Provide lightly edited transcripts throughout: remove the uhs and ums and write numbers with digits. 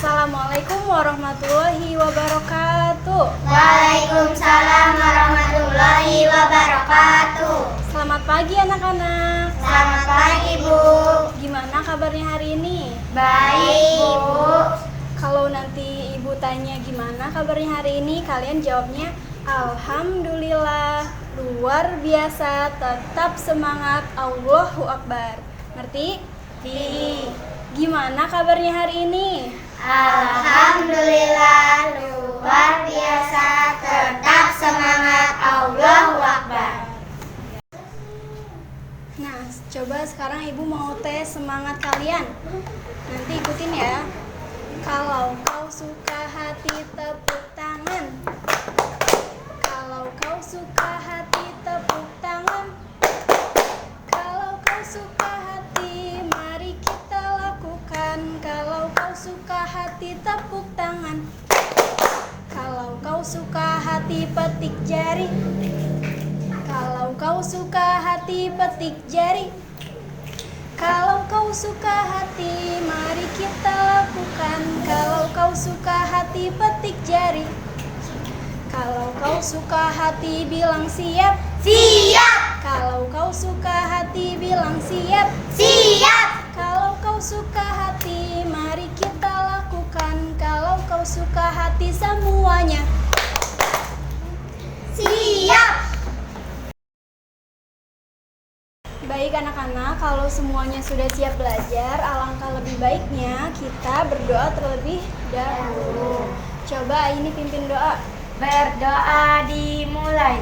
Assalamualaikum warahmatullahi wabarakatuh. Waalaikumsalam warahmatullahi wabarakatuh. Selamat pagi anak-anak. Selamat pagi, Bu. Gimana kabarnya hari ini? Baik, Bu. Kalau nanti ibu tanya gimana kabarnya hari ini, kalian jawabnya alhamdulillah, luar biasa, tetap semangat, Allahu Akbar. Ngerti? Gimana kabarnya hari ini? Alhamdulillah, luar biasa, tetap semangat, Allahu Akbar. Nah, coba sekarang ibu mau tes semangat kalian. Nanti ikutin ya. Kalau kau suka hati, tepuk tangan. Kalau kau suka hati, tepuk tangan. Kalau kau suka hati, mari kita lakukan. Kalau kau suka hati, tepuk tangan. Kalau kau suka hati, petik jari. Kalau kau suka hati, petik jari. Kalau kau suka hati, mari kita lakukan. Kalau kau suka hati, petik jari. Kalau kau suka hati, bilang siap. Siap, Kalau kau suka hati, bilang siap. siap, Kalau kau suka hati, mari kita lakukan. Kalau kau suka hati, semuanya. siap. Baik anak-anak, kalau semuanya sudah siap belajar, alangkah lebih baiknya kita berdoa terlebih dahulu. Coba ini pimpin doa. Berdoa dimulai.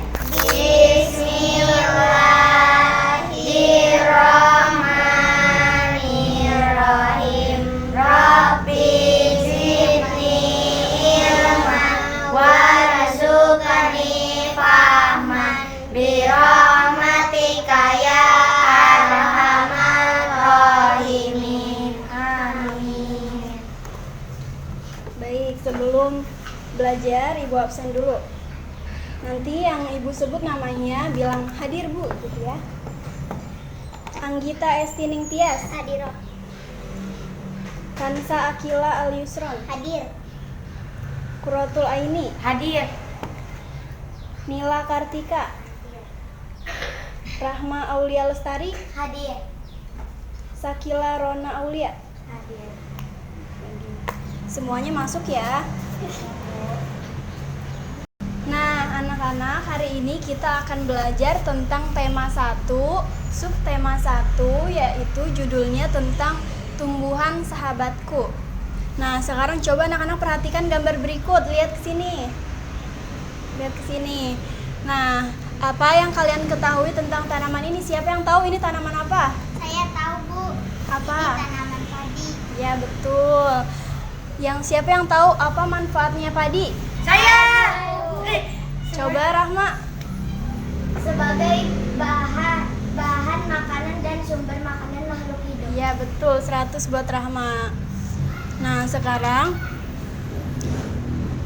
Bismillahirrahmanirrahim. Rabbi zidni ilman warzuqni fahman birahmatika ya arhamar rahimin. Amin. Baik, sebelum belajar ibu absen dulu. Nanti yang ibu sebut namanya bilang hadir bu, gitu ya. Anggita Estining Tias, Hadir. Kansa Akila Al Yusron, Hadir. Quratul Aini, Hadir. Nila Kartika, Rahma Aulia Lestari, Hadir. Sakila Rona Aulia. Hadir. Semuanya masuk ya. Nah, anak-anak, hari ini kita akan belajar tentang tema 1, subtema 1, yaitu judulnya tentang tumbuhan sahabatku. Nah, sekarang coba anak-anak perhatikan gambar berikut. Lihat ke sini. Lihat ke sini. Nah, apa yang kalian ketahui tentang tanaman ini? Siapa yang tahu ini tanaman apa? Saya tahu, Bu. Apa? Ini tanaman padi. Ya, betul. Siapa yang tahu apa manfaatnya padi? Saya. Coba Rahma. Sebagai bahan makanan dan sumber makanan makhluk hidup. Iya betul, 100 buat Rahma. Nah sekarang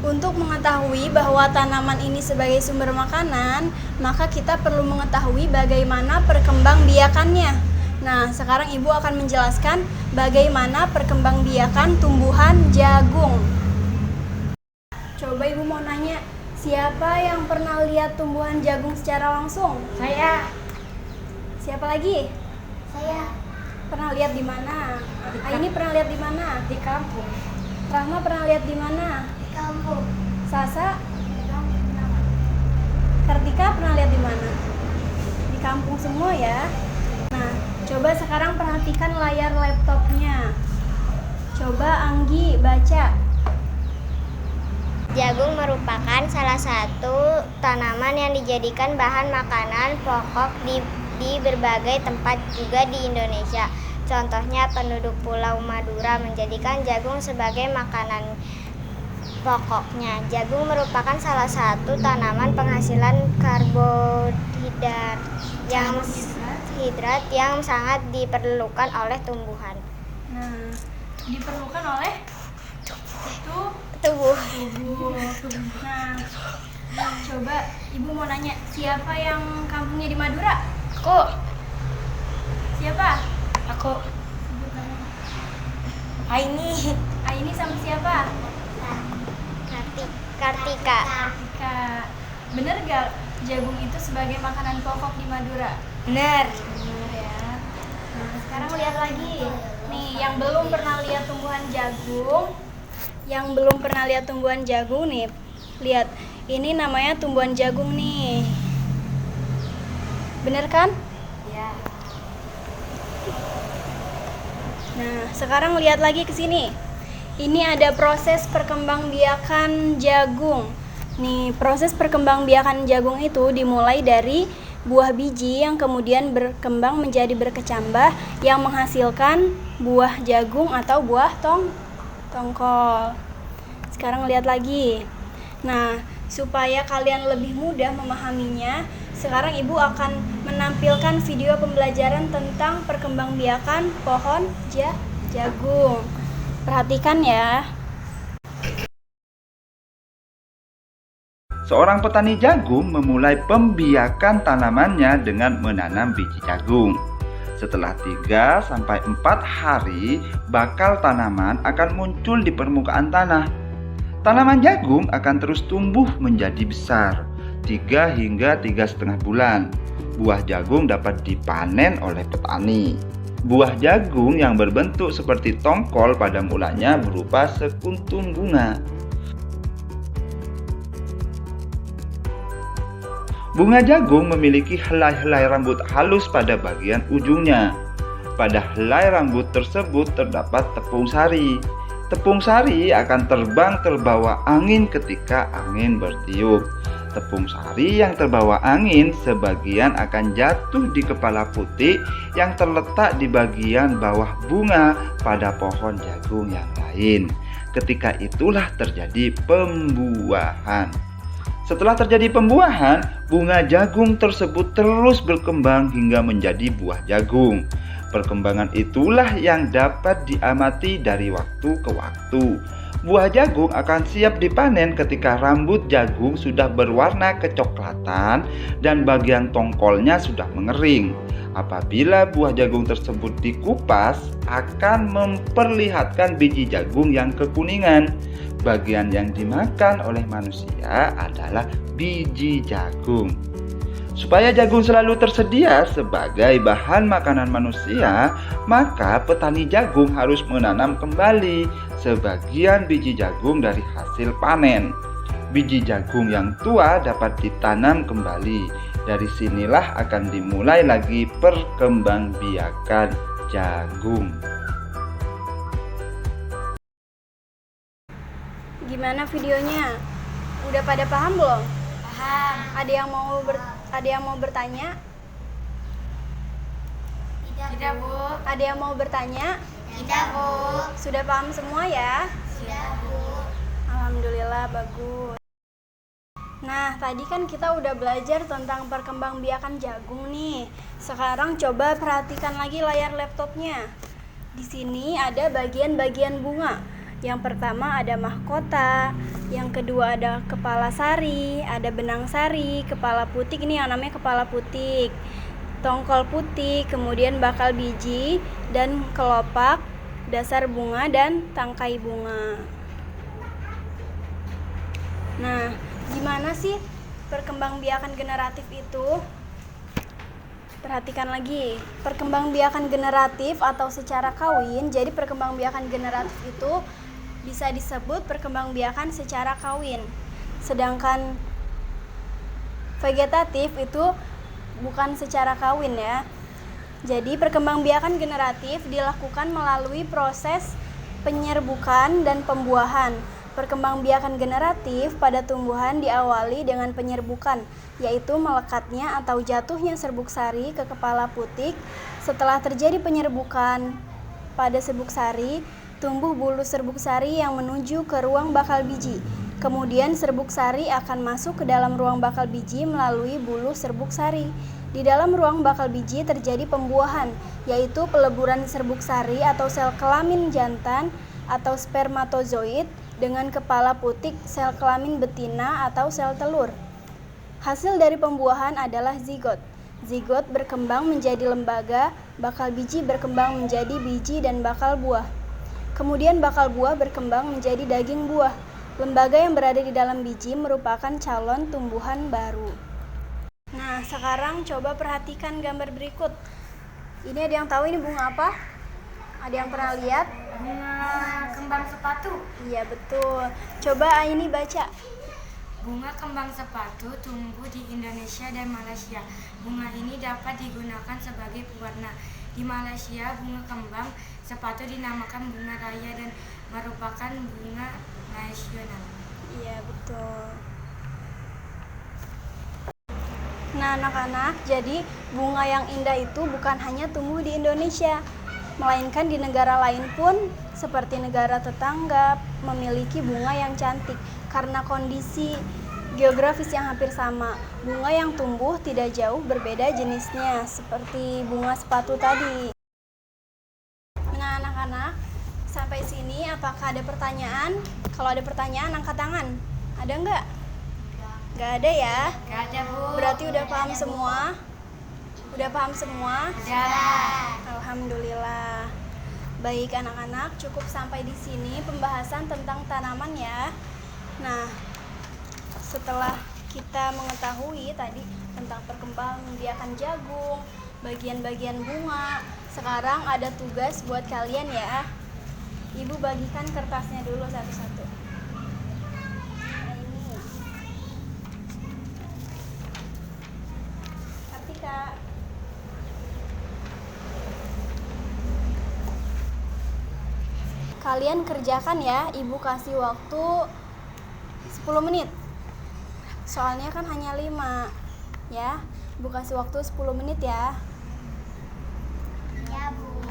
untuk mengetahui bahwa tanaman ini sebagai sumber makanan, maka kita perlu mengetahui bagaimana perkembangbiakannya. Nah sekarang ibu akan menjelaskan bagaimana perkembangbiakan tumbuhan jagung. Coba ibu mau nanya, siapa yang pernah lihat tumbuhan jagung secara langsung? Saya. Siapa lagi? Saya Pernah lihat di mana? Ini pernah lihat di mana? di kampung. Rahma pernah lihat di mana? Di kampung. Sasa, Di kampung. Kartika pernah lihat di mana? Di kampung semua ya. Nah, coba sekarang perhatikan layar laptopnya. Coba Anggi baca. Jagung merupakan salah satu tanaman yang dijadikan bahan makanan pokok di berbagai tempat juga di Indonesia. Contohnya penduduk Pulau Madura menjadikan jagung sebagai makanan pokoknya. Jagung merupakan salah satu tanaman penghasil karbohidrat yang sangat diperlukan oleh tumbuhan. Nah, diperlukan oleh Tubuh. tubuh. Nah, coba ibu mau nanya, siapa yang kampungnya di Madura? Aku. Siapa? Aku. Sebut namanya. Aini sama siapa? Kartika. Kartika. Bener gak jagung itu sebagai makanan pokok di Madura? Bener. Bener ya. Nah, sekarang lihat lagi. Nih, yang belum pernah lihat tumbuhan jagung nih. Lihat, ini namanya tumbuhan jagung nih. Bener kan? Ya. Nah, sekarang lihat lagi ke sini. Ini ada proses perkembangbiakan jagung. Nih, proses perkembangbiakan jagung itu dimulai dari buah biji yang kemudian berkembang menjadi berkecambah yang menghasilkan buah jagung atau buah tongkol. Sekarang lihat lagi. Nah, supaya kalian lebih mudah memahaminya, sekarang Ibu akan menampilkan video pembelajaran tentang perkembangbiakan pohon jagung. Perhatikan ya. Seorang petani jagung memulai pembiakan tanamannya dengan menanam biji jagung. Setelah 3-4 hari, bakal tanaman akan muncul di permukaan tanah. Tanaman jagung akan terus tumbuh menjadi besar, 3 hingga 3,5 bulan. Buah jagung dapat dipanen oleh petani. Buah jagung yang berbentuk seperti tongkol pada mulanya berupa sekuntum bunga. Bunga jagung memiliki helai-helai rambut halus pada bagian ujungnya. Pada helai rambut tersebut terdapat tepung sari. Tepung sari akan terbang terbawa angin ketika angin bertiup. Tepung sari yang terbawa angin sebagian akan jatuh di kepala putik yang terletak di bagian bawah bunga pada pohon jagung yang lain. Ketika itulah terjadi pembuahan. Setelah terjadi pembuahan, bunga jagung tersebut terus berkembang hingga menjadi buah jagung. Perkembangan itulah yang dapat diamati dari waktu ke waktu. Buah jagung akan siap dipanen ketika rambut jagung sudah berwarna kecoklatan dan bagian tongkolnya sudah mengering. Apabila buah jagung tersebut dikupas, akan memperlihatkan biji jagung yang kekuningan. Bagian yang dimakan oleh manusia adalah biji jagung. Supaya jagung selalu tersedia sebagai bahan makanan manusia, maka petani jagung harus menanam kembali sebagian biji jagung dari hasil panen. Biji jagung yang tua dapat ditanam kembali. Dari sinilah akan dimulai lagi perkembangbiakan jagung. Gimana videonya? Udah pada paham belum? Paham. Ada yang mau bertanya? Tidak, Bu. Ada yang mau bertanya? Tidak, Bu. Sudah paham semua ya? Sudah, Bu. Alhamdulillah, bagus. Nah, tadi kan kita udah belajar tentang perkembangbiakan jagung nih. Sekarang coba perhatikan lagi layar laptopnya. Di sini ada bagian-bagian bunga. Yang pertama ada mahkota, yang kedua ada kepala sari, ada benang sari, kepala putik, ini yang namanya kepala putik, tongkol putik, kemudian bakal biji, dan kelopak, dasar bunga, dan tangkai bunga. Nah, gimana sih perkembangbiakan generatif itu? Perhatikan lagi, perkembangbiakan generatif atau secara kawin. Jadi perkembangbiakan generatif itu bisa disebut perkembangbiakan secara kawin. Sedangkan vegetatif itu bukan secara kawin ya. Jadi perkembangbiakan generatif dilakukan melalui proses penyerbukan dan pembuahan. Perkembangbiakan generatif pada tumbuhan diawali dengan penyerbukan, yaitu melekatnya atau jatuhnya serbuk sari ke kepala putik. Setelah terjadi penyerbukan pada serbuk sari, tumbuh bulu serbuk sari yang menuju ke ruang bakal biji. Kemudian serbuk sari akan masuk ke dalam ruang bakal biji melalui bulu serbuk sari. Di dalam ruang bakal biji terjadi pembuahan, yaitu peleburan serbuk sari atau sel kelamin jantan atau spermatozoid dengan kepala putik sel kelamin betina atau sel telur. Hasil dari pembuahan adalah zigot. Zigot berkembang menjadi lembaga, bakal biji berkembang menjadi biji dan bakal buah. Kemudian bakal buah berkembang menjadi daging buah. Lembaga yang berada di dalam biji merupakan calon tumbuhan baru. Nah, sekarang coba perhatikan gambar berikut. Ini ada yang tahu ini bunga apa? Ada yang pernah lihat? Bunga kembang sepatu. Iya, betul. Coba ini baca. Bunga kembang sepatu tumbuh di Indonesia dan Malaysia. Bunga ini dapat digunakan sebagai pewarna. Di Malaysia, bunga kembang sepatu dinamakan bunga raya dan merupakan bunga nasional. Iya, betul. Nah, anak-anak, jadi bunga yang indah itu bukan hanya tumbuh di Indonesia, melainkan di negara lain pun seperti negara tetangga memiliki bunga yang cantik karena kondisi geografis yang hampir sama. Bunga yang tumbuh tidak jauh berbeda jenisnya, seperti bunga sepatu tadi. Nah, anak-anak, sampai sini apakah ada pertanyaan? Kalau ada pertanyaan, angkat tangan. Ada nggak? Nggak ada ya? Gak ada, Bu. Berarti udah paham semua? Udah paham semua? Udah. Alhamdulillah. Baik anak-anak, cukup sampai di sini pembahasan tentang tanaman ya. Nah, setelah kita mengetahui tadi tentang perkembangbiakan jagung, bagian-bagian bunga, sekarang ada tugas buat kalian ya. Ibu bagikan kertasnya dulu satu-satu. Nah, ini. Kartika. Kalian kerjakan ya, Ibu kasih waktu 10 menit. Soalnya kan hanya 5. Ya, Ibu kasih waktu 10 menit ya. Ya, Bu.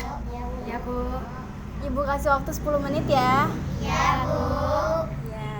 Ya, Bu. Ibu kasih waktu 10 menit ya. Ya, Bu. Ya.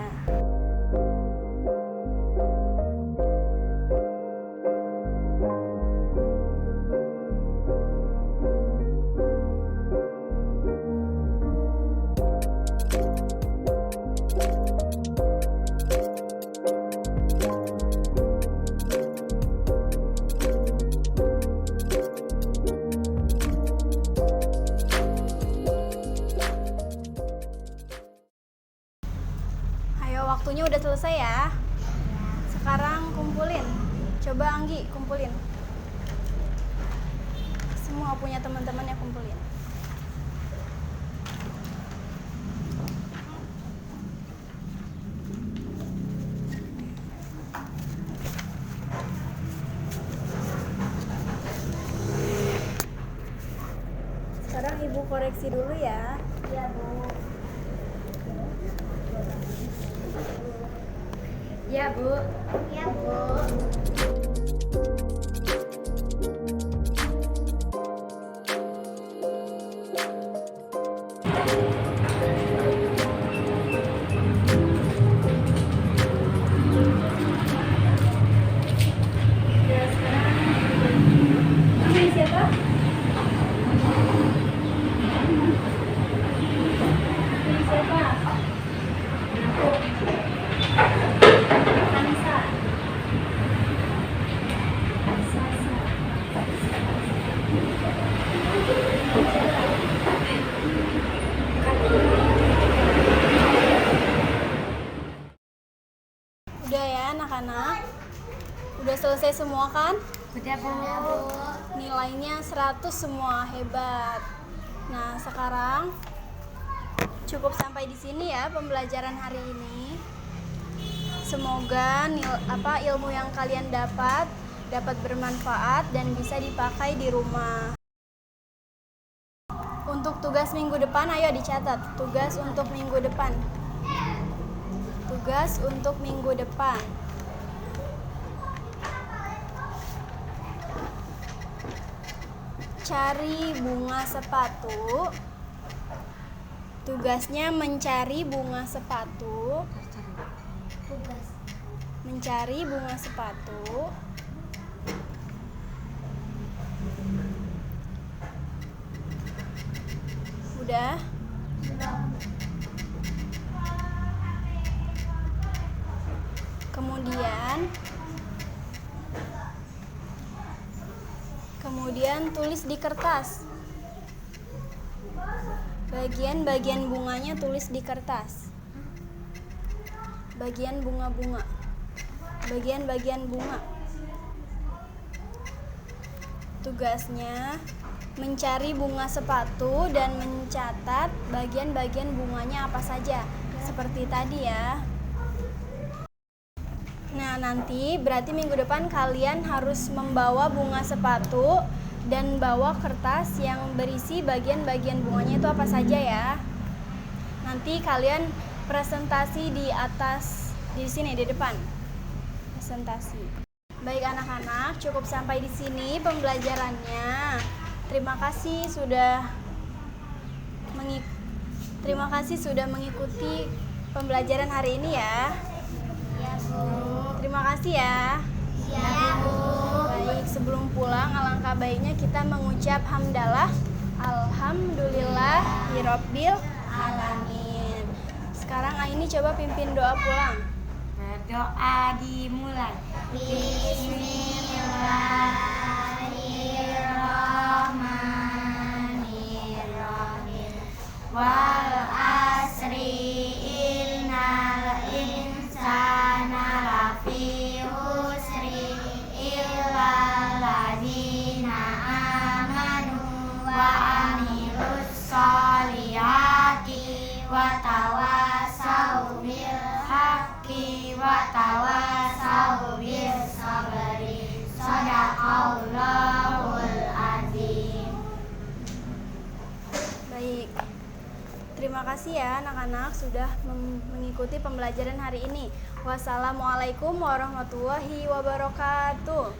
Waktunya udah selesai ya. Sekarang kumpulin. Coba Anggi kumpulin. Semua punya teman-teman yang kumpulin. Sekarang Ibu koreksi dulu ya. Ya, Bu. Ya, Bu. Ya, Bu. Ini siapa? Ini siapa? Anissa. Sasa. Udah ya anak-anak? Udah selesai semua kan? Udah, Bu. Nilainya 100 semua, hebat. Nah, sekarang cukup sampai di sini ya pembelajaran hari ini. Semoga ilmu yang kalian dapat bermanfaat dan bisa dipakai di rumah. Untuk tugas minggu depan, ayo dicatat. Tugas untuk minggu depan. Tugas untuk minggu depan. Cari bunga sepatu. Tugasnya mencari bunga sepatu. Mencari bunga sepatu. Udah? Kemudian tulis di kertas. Bagian-bagian bunganya tulis di kertas. Bagian bunga-bunga. Bagian-bagian bunga. Tugasnya mencari bunga sepatu dan mencatat bagian-bagian bunganya apa saja. Seperti tadi ya. Nah, nanti berarti minggu depan kalian harus membawa bunga sepatu dan bawa kertas yang berisi bagian-bagian bunganya itu apa saja ya. Nanti kalian presentasi di atas, di sini di depan. Presentasi. Baik anak-anak, cukup sampai di sini pembelajarannya. Terima kasih sudah mengikuti pembelajaran hari ini ya. Ya, Bu. Terima kasih ya. Ya, Bu. Baik, sebelum pulang alangkah baiknya kita mengucap hamdalah. Alhamdulillahirabbil alamin. Sekarang Aini coba pimpin doa pulang. Berdoa dimulai. Bismillahirrahmanirrahim. Wal asri innal insana lafi husri illal ladzina amanu wa amilus solihati wa tawassaw bil haqqi wa tawassaw bis sabri. Shadaqallahul azim. Baik. Terima kasih ya anak-anak sudah mengikuti pembelajaran hari ini. Wassalamualaikum warahmatullahi wabarakatuh.